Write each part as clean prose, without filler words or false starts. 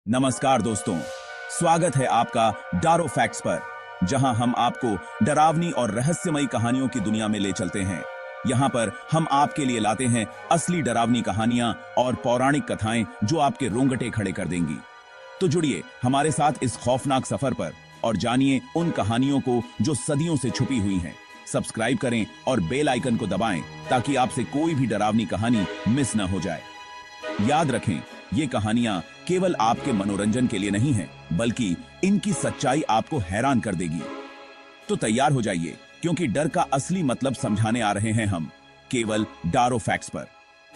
नमस्कार दोस्तों, स्वागत है आपका डारो फैक्ट्स पर, जहां हम आपको डरावनी और रहस्यमयी कहानियों की दुनिया में ले चलते हैं। यहां पर हम आपके लिए लाते हैं असली डरावनी कहानियां और पौराणिक कथाएं जो आपके रोंगटे खड़े कर देंगी। तो जुड़िए हमारे साथ इस खौफनाक सफर पर और जानिए उन कहानियों को जो सदियों से छुपी हुई हैं। सब्सक्राइब करें और बेल आइकन को दबाएं ताकि आपसे कोई भी डरावनी कहानी मिस न हो जाए। याद रखें, ये कहानियां केवल आपके मनोरंजन के लिए नहीं हैं, बल्कि इनकी सच्चाई आपको हैरान कर देगी। तो तैयार हो जाइए, क्योंकि डर का असली मतलब समझाने आ रहे हैं हम, केवल डारो फैक्ट्स पर।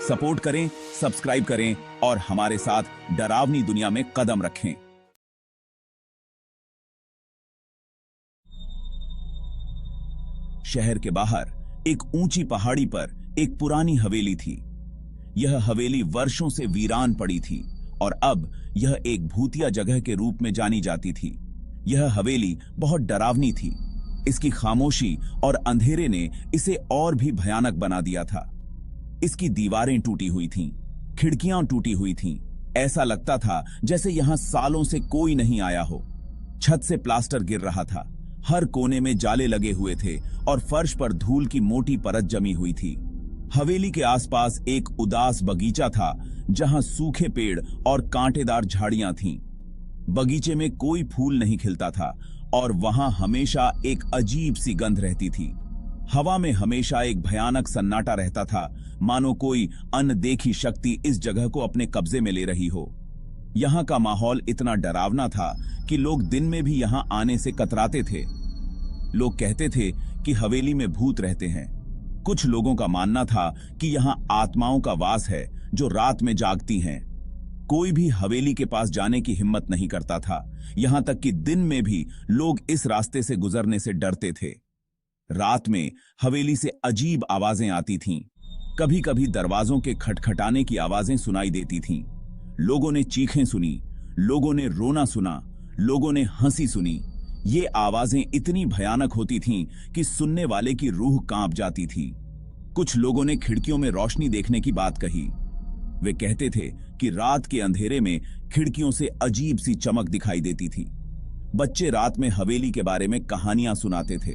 सपोर्ट करें, सब्सक्राइब करें और हमारे साथ डरावनी दुनिया में कदम रखें। शहर के बाहर एक ऊंची पहाड़ी पर एक पुरानी हवेली थी। यह हवेली वर्षों से वीरान पड़ी थी और अब यह एक भूतिया जगह के रूप में जानी जाती थी। यह हवेली बहुत डरावनी थी। इसकी खामोशी और अंधेरे ने इसे और भी भयानक बना दिया था। इसकी दीवारें टूटी हुई थीं, खिड़कियां टूटी हुई थीं। ऐसा लगता था जैसे यहां सालों से कोई नहीं आया हो। छत से प्लास्टर गिर रहा था, हर कोने में जाले लगे हुए थे और फर्श पर धूल की मोटी परत जमी हुई थी। हवेली के आसपास एक उदास बगीचा था, जहां सूखे पेड़ और कांटेदार झाड़ियां थीं। बगीचे में कोई फूल नहीं खिलता था और वहां हमेशा एक अजीब सी गंध रहती थी। हवा में हमेशा एक भयानक सन्नाटा रहता था, मानो कोई अनदेखी शक्ति इस जगह को अपने कब्जे में ले रही हो। यहां का माहौल इतना डरावना था कि लोग दिन में भी यहां आने से कतराते थे। लोग कहते थे कि हवेली में भूत रहते हैं। कुछ लोगों का मानना था कि यहां आत्माओं का वास है जो रात में जागती हैं। कोई भी हवेली के पास जाने की हिम्मत नहीं करता था, यहां तक कि दिन में भी लोग इस रास्ते से गुजरने से डरते थे। रात में हवेली से अजीब आवाजें आती थीं। कभी कभी दरवाजों के खटखटाने की आवाजें सुनाई देती थीं। लोगों ने चीखें सुनी, लोगों ने रोना सुना, लोगों ने हंसी सुनी। ये आवाजें इतनी भयानक होती थीं कि सुनने वाले की रूह कांप जाती थी। कुछ लोगों ने खिड़कियों में रोशनी देखने की बात कही। वे कहते थे कि रात के अंधेरे में खिड़कियों से अजीब सी चमक दिखाई देती थी। बच्चे रात में हवेली के बारे में कहानियां सुनाते थे।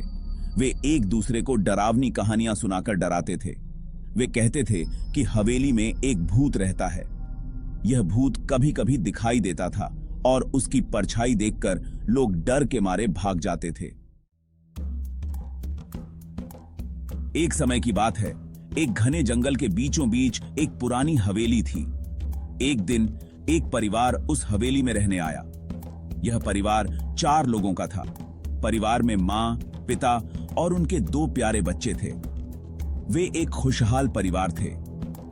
वे एक दूसरे को डरावनी कहानियां सुनाकर डराते थे। वे कहते थे कि हवेली में एक भूत रहता है। यह भूत कभी कभी दिखाई देता था और उसकी परछाई देखकर लोग डर के मारे भाग जाते थे। एक समय की बात है, एक घने जंगल के बीचों बीच एक पुरानी हवेली थी। एक दिन एक परिवार उस हवेली में रहने आया। यह परिवार 4 लोगों का था। परिवार में मां, पिता और उनके 2 प्यारे बच्चे थे। वे एक खुशहाल परिवार थे।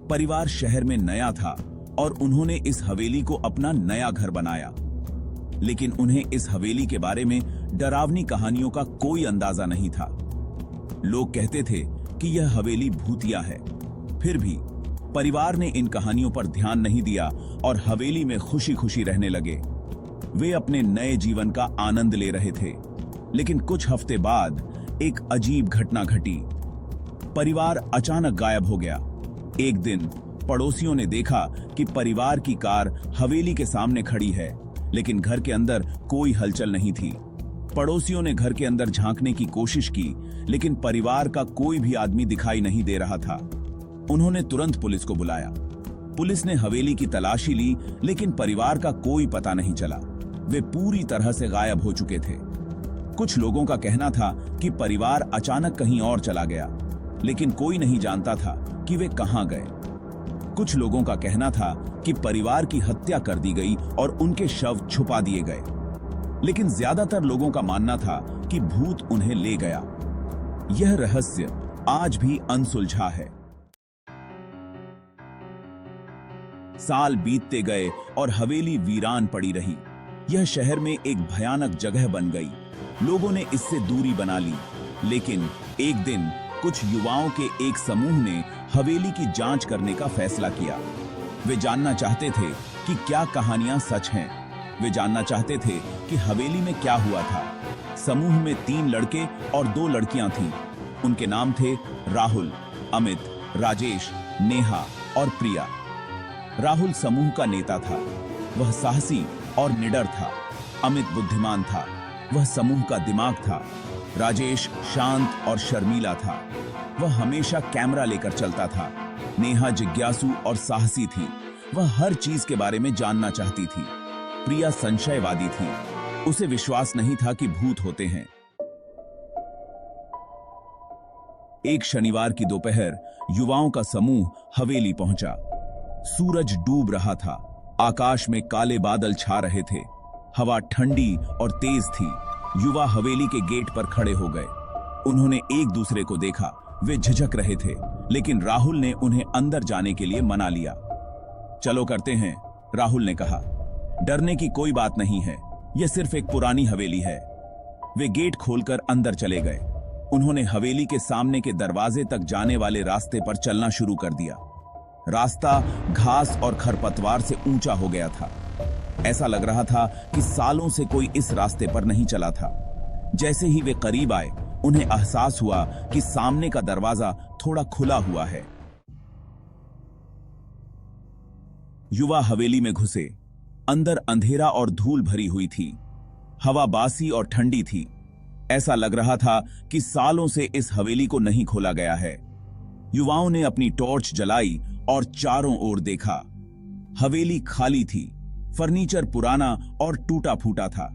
परिवार शहर में नया था और उन्होंने इस हवेली को अपना नया घर बनाया। लेकिन उन्हें इस हवेली के बारे में डरावनी कहानियों का कोई अंदाजा नहीं था। लोग कहते थे कि यह हवेली भूतिया है। फिर भी परिवार ने इन कहानियों पर ध्यान नहीं दिया और हवेली में खुशी खुशी रहने लगे। वे अपने नए जीवन का आनंद ले रहे थे। लेकिन कुछ हफ्ते बाद एक अजीब घटना घटी। परिवार अचानक गायब हो गया। एक दिन पड़ोसियों ने देखा कि परिवार की कार हवेली के सामने खड़ी है, लेकिन घर के अंदर कोई हलचल नहीं थी। पड़ोसियों ने घर के अंदर झांकने की कोशिश की, लेकिन परिवार का कोई भी आदमी दिखाई नहीं दे रहा था। उन्होंने तुरंत पुलिस को बुलाया। पुलिस ने हवेली की तलाशी ली, लेकिन परिवार का कोई पता नहीं चला। वे पूरी तरह से गायब हो चुके थे। कुछ लोगों का कहना था कि परिवार अचानक कहीं और चला गया, लेकिन कोई नहीं जानता था कि वे कहां गए। कुछ लोगों का कहना था कि परिवार की हत्या कर दी गई और उनके शव छुपा दिए गए। लेकिन ज्यादातर लोगों का मानना था कि भूत उन्हें ले गया। यह रहस्य आज भी अनसुलझा है। साल बीतते गए और हवेली वीरान पड़ी रही। यह शहर में एक भयानक जगह बन गई। लोगों ने इससे दूरी बना ली। लेकिन एक दिन कुछ युवाओं के एक समूह ने हवेली की जांच करने का फैसला किया। वे जानना चाहते थे कि क्या कहानियां सच हैं। वे जानना चाहते थे कि हवेली में क्या हुआ था। समूह में 3 लड़के और 2 लड़कियां थीं। उनके नाम थे राहुल, अमित, राजेश, नेहा और प्रिया। राहुल समूह का नेता था। वह साहसी और निडर था। अमित बुद्धिमान था, वह समूह का दिमाग था। राजेश शांत और शर्मीला था, वह हमेशा कैमरा लेकर चलता था। नेहा जिज्ञासु और साहसी थी, वह हर चीज के बारे में जानना चाहती थी। प्रिया संशयवादी थी, उसे विश्वास नहीं था कि भूत होते हैं। एक शनिवार की दोपहर युवाओं का समूह हवेली पहुंचा। सूरज डूब रहा था, आकाश में काले बादल छा रहे थे, हवा ठंडी और तेज थी। युवा हवेली के गेट पर खड़े हो गए। उन्होंने एक दूसरे को देखा, वे झिझक रहे थे, लेकिन राहुल ने उन्हें अंदर जाने के लिए मना लिया। चलो करते हैं, राहुल ने कहा। डरने की कोई बात नहीं है, यह सिर्फ एक पुरानी हवेली है। वे गेट खोलकर अंदर चले गए। उन्होंने हवेली के सामने के दरवाजे तक जाने वाले रास्ते पर चलना शुरू कर दिया। रास्ता घास और खरपतवार से ऊंचा हो गया था। ऐसा लग रहा था कि सालों से कोई इस रास्ते पर नहीं चला था। जैसे ही वे करीब आए, उन्हें एहसास हुआ कि सामने का दरवाजा थोड़ा खुला हुआ है। युवा हवेली में घुसे। अंदर अंधेरा और धूल भरी हुई थी। हवा बासी और ठंडी थी। ऐसा लग रहा था कि सालों से इस हवेली को नहीं खोला गया है। युवाओं ने अपनी टॉर्च जलाई और चारों ओर देखा। हवेली खाली थी, फर्नीचर पुराना और टूटा फूटा था।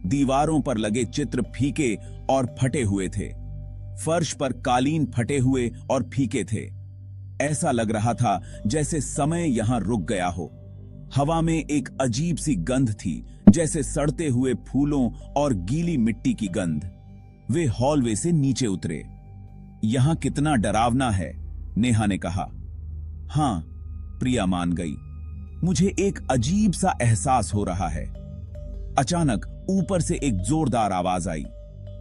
दीवारों पर लगे चित्र फीके और फटे हुए थे। फर्श पर कालीन फटे हुए और फीके थे। ऐसा लग रहा था जैसे समय यहां रुक गया हो। हवा में एक अजीब सी गंध थी, जैसे सड़ते हुए फूलों और गीली मिट्टी की गंध। वे हॉलवे से नीचे उतरे। यहां कितना डरावना है, नेहा ने कहा। हां, प्रिया मान गई। मुझे एक अजीब सा एहसास हो रहा है। अचानक ऊपर से एक जोरदार आवाज आई।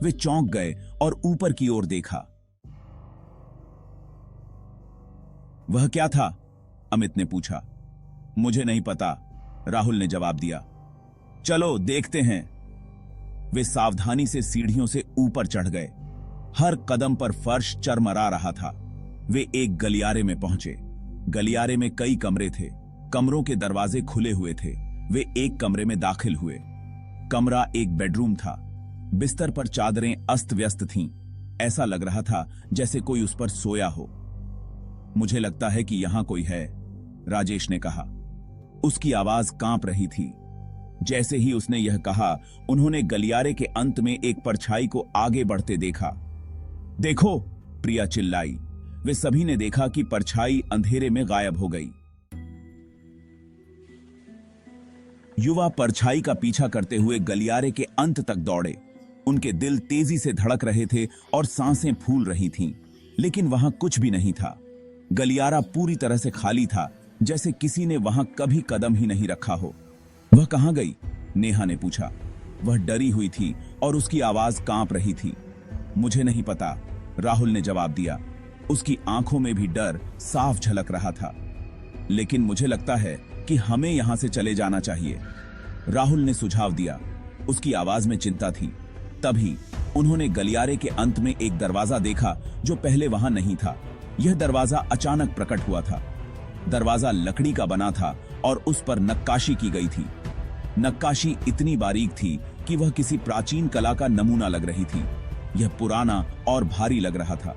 वे चौंक गए और ऊपर की ओर देखा। वह क्या था? अमित ने पूछा। मुझे नहीं पता, राहुल ने जवाब दिया। चलो देखते हैं। वे सावधानी से सीढ़ियों से ऊपर चढ़ गए। हर कदम पर फर्श चरमरा रहा था। वे एक गलियारे में पहुंचे। गलियारे में कई कमरे थे। कमरों के दरवाजे खुले हुए थे। वे एक कमरे में दाखिल हुए। कमरा एक बेडरूम था। बिस्तर पर चादरें अस्त व्यस्त थीं। ऐसा लग रहा था जैसे कोई उस पर सोया हो। मुझे लगता है कि यहां कोई है, राजेश ने कहा। उसकी आवाज कांप रही थी। जैसे ही उसने यह कहा, उन्होंने गलियारे के अंत में एक परछाई को आगे बढ़ते देखा। देखो, प्रिया चिल्लाई। वे सभी ने देखा कि परछाई अंधेरे में गायब हो गई। युवा परछाई का पीछा करते हुए गलियारे के अंत तक दौड़े। उनके दिल तेजी से धड़क रहे थे और सांसें फूल रही थीं, लेकिन वहां कुछ भी नहीं था। गलियारा पूरी तरह से खाली था, जैसे किसी ने वहां कभी कदम ही नहीं रखा हो। वह कहां गई? नेहा ने पूछा। वह डरी हुई थी और उसकी आवाज कांप रही थी। मुझे नहीं पता, राहुल ने जवाब दिया। उसकी आंखों में भी डर साफ झलक रहा था। लेकिन मुझे लगता है कि हमें यहां से चले जाना चाहिए, राहुल ने सुझाव दिया। उसकी आवाज में चिंता थी। तभी उन्होंने गलियारे के अंत में एक दरवाजा देखा जो पहले वहां नहीं था। यह दरवाजा अचानक प्रकट हुआ था। दरवाजा लकड़ी का बना था और उस पर नक्काशी की गई थी। नक्काशी इतनी बारीक थी कि वह किसी प्राचीन कला का नमूना लग रही थी। यह पुराना और भारी लग रहा था।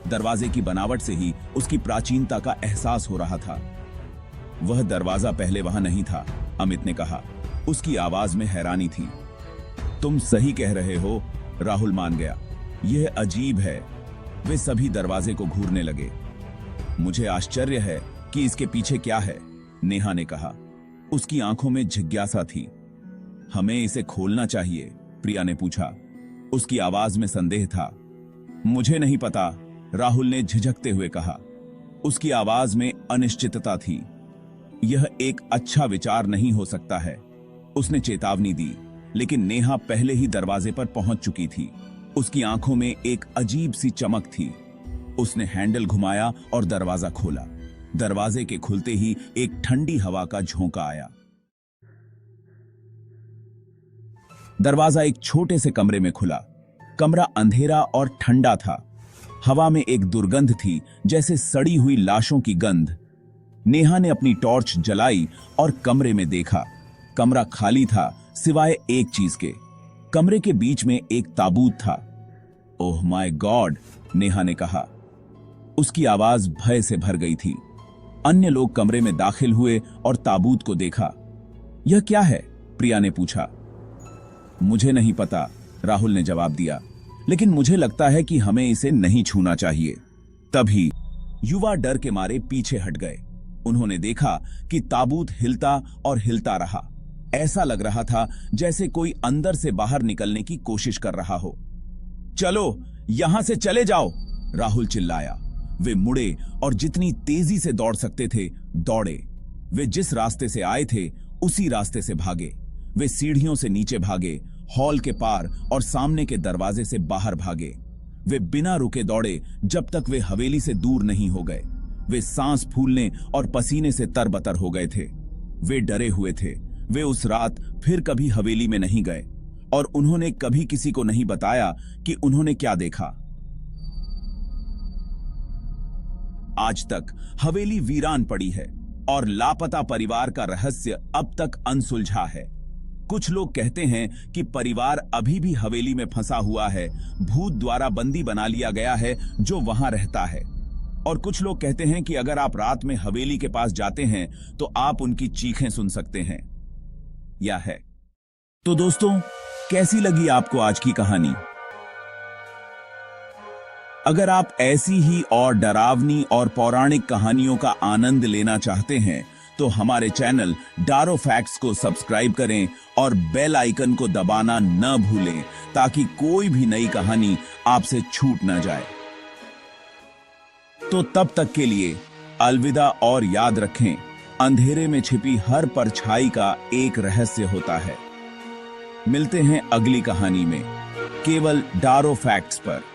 दरवाजे की बनावट से ही उसकी प्राचीनता का एहसास हो रहा था। वह दरवाजा पहले वहां नहीं था, अमित ने कहा। उसकी आवाज में हैरानी थी। तुम सही कह रहे हो, राहुल मान गया। यह अजीब है। वे सभी दरवाजे को घूरने लगे। मुझे आश्चर्य है कि इसके पीछे क्या है, नेहा ने कहा। उसकी आंखों में जिज्ञासा थी। हमें इसे खोलना चाहिए, प्रिया ने पूछा। उसकी आवाज में संदेह था। मुझे नहीं पता, राहुल ने झिझकते हुए कहा। उसकी आवाज में अनिश्चितता थी। यह एक अच्छा विचार नहीं हो सकता है, उसने चेतावनी दी, लेकिन नेहा पहले ही दरवाजे पर पहुंच चुकी थी। उसकी आंखों में एक अजीब सी चमक थी। उसने हैंडल घुमाया और दरवाजा खोला। दरवाजे के खुलते ही एक ठंडी हवा का झोंका आया। दरवाजा एक छोटे से कमरे में खुला। कमरा अंधेरा और ठंडा था। हवा में एक दुर्गंध थी, जैसे सड़ी हुई लाशों की गंध। नेहा ने अपनी टॉर्च जलाई और कमरे में देखा। कमरा खाली था सिवाय एक चीज के। कमरे के बीच में एक ताबूत था। ओह माय गॉड, नेहा ने कहा। उसकी आवाज भय से भर गई थी। अन्य लोग कमरे में दाखिल हुए और ताबूत को देखा। यह क्या है? प्रिया ने पूछा। मुझे नहीं पता, राहुल ने जवाब दिया, लेकिन मुझे लगता है कि हमें इसे नहीं छूना चाहिए। तभी युवा डर के मारे पीछे हट गए। उन्होंने देखा कि ताबूत हिलता और हिलता रहा। ऐसा लग रहा था जैसे कोई अंदर से बाहर निकलने की कोशिश कर रहा हो। चलो, यहां से चले जाओ, राहुल चिल्लाया। वे मुड़े और जितनी तेजी से दौड़ सकते थे दौड़े। वे जिस रास्ते से आए थे उसी रास्ते से भागे। वे सीढ़ियों से नीचे भागे, हॉल के पार और सामने के दरवाजे से बाहर भागे। वे बिना रुके दौड़े जब तक वे हवेली से दूर नहीं हो गए। वे सांस फूलने और पसीने से तरबतर हो गए थे। वे डरे हुए थे। वे उस रात फिर कभी हवेली में नहीं गए और उन्होंने कभी किसी को नहीं बताया कि उन्होंने क्या देखा। आज तक हवेली वीरान पड़ी है और लापता परिवार का रहस्य अब तक अनसुलझा है। कुछ लोग कहते हैं कि परिवार अभी भी हवेली में फंसा हुआ है, भूत द्वारा बंदी बना लिया गया है जो वहां रहता है। और कुछ लोग कहते हैं कि अगर आप रात में हवेली के पास जाते हैं तो आप उनकी चीखें सुन सकते हैं। या है। तो दोस्तों, कैसी लगी आपको आज की कहानी? अगर आप ऐसी ही और डरावनी और पौराणिक कहानियों का आनंद लेना चाहते हैं तो हमारे चैनल डारो फैक्ट्स को सब्सक्राइब करें और बेल आइकन को दबाना न भूलें ताकि कोई भी नई कहानी आपसे छूट न जाए। तो तब तक के लिए अलविदा और याद रखें, अंधेरे में छिपी हर परछाई का एक रहस्य होता है। मिलते हैं अगली कहानी में, केवल डारो फैक्ट्स पर।